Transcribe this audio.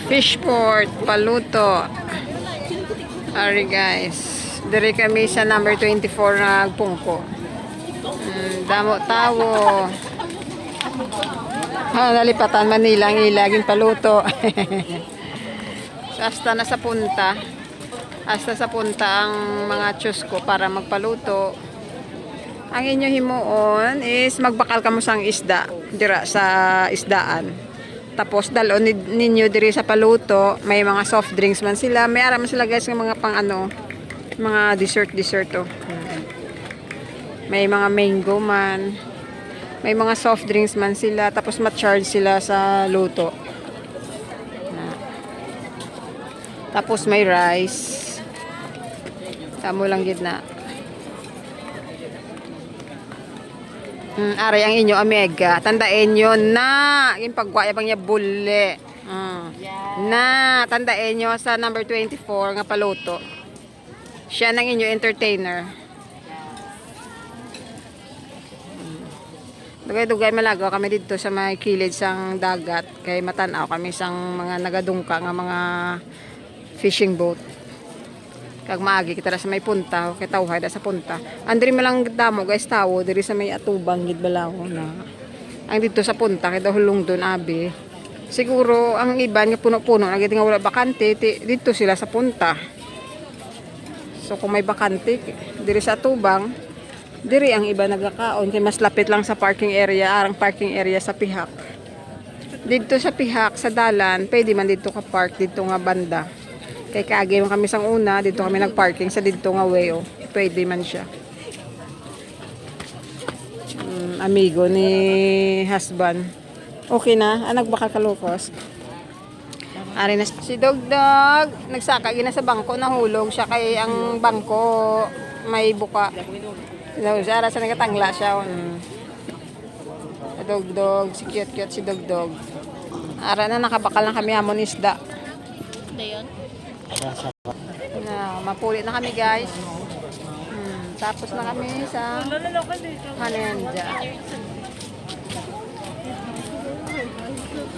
Fishport, Paluto. Ari guys. Diri kami sa number 24 na Pungko. Damo tawo. Nalipatan Manila ang ilaging paluto. Hasta na sa punta. Hasta sa punta ang mga tiyos ko para magpaluto. Ang inyo himuon is magbakal kamo sang isda dira sa isdaan. Tapos dalon ninyo diri sa paluto, may mga soft drinks man sila. May ara man sila guys ng mga pang ano, mga dessert oh. May mga mango man. May mga soft drinks man sila, tapos ma-charge sila sa luto. Tapos may rice. Tamo lang gid na. Ari ang inyo omega. Tandaen nyo na. Yung pagwaya bang niya bulle. Na. Tandaen nyo sa number 24 nga paluto. Siya nang inyo entertainer. Dugay-dugay malagaw kami dito sa may kilid sang dagat. Kay matanaw kami sang mga nagadungka nga mga fishing boat. Kag maagi kita sa may punta, kay tawhay da sa punta. Andiri malang damo guys tawo diri sa may atubang gid balaw na. Ang dito sa punta kay dahulong don abi. Siguro ang iban nga puno-puno nga nga wala bakante dito sila sa punta. So kung may bakante diri sa atubang, diri ang iba nagakaon kay mas lapit lang sa parking area, arang parking area sa Pihak. Dito sa Pihak sa dalan, pwede man dito ka park dito nga banda. Kay kaagi man kami sang una, dito kami nagparking sa dito nga way oh. Pwede man siya. Amigo ni husband. Okay na, nagbakal kalukos. Ari na si Dogdog, nagsaka gina sa bangko, nahulog siya kay ang bangko may buka. No, Zara sa nagatangla siya. Dogdog, si cute si Dogdog. Ara na nakabakal na kami hamon isda. Dayon. Na, mapulit na kami guys. Tapos na kami sa Hanenda.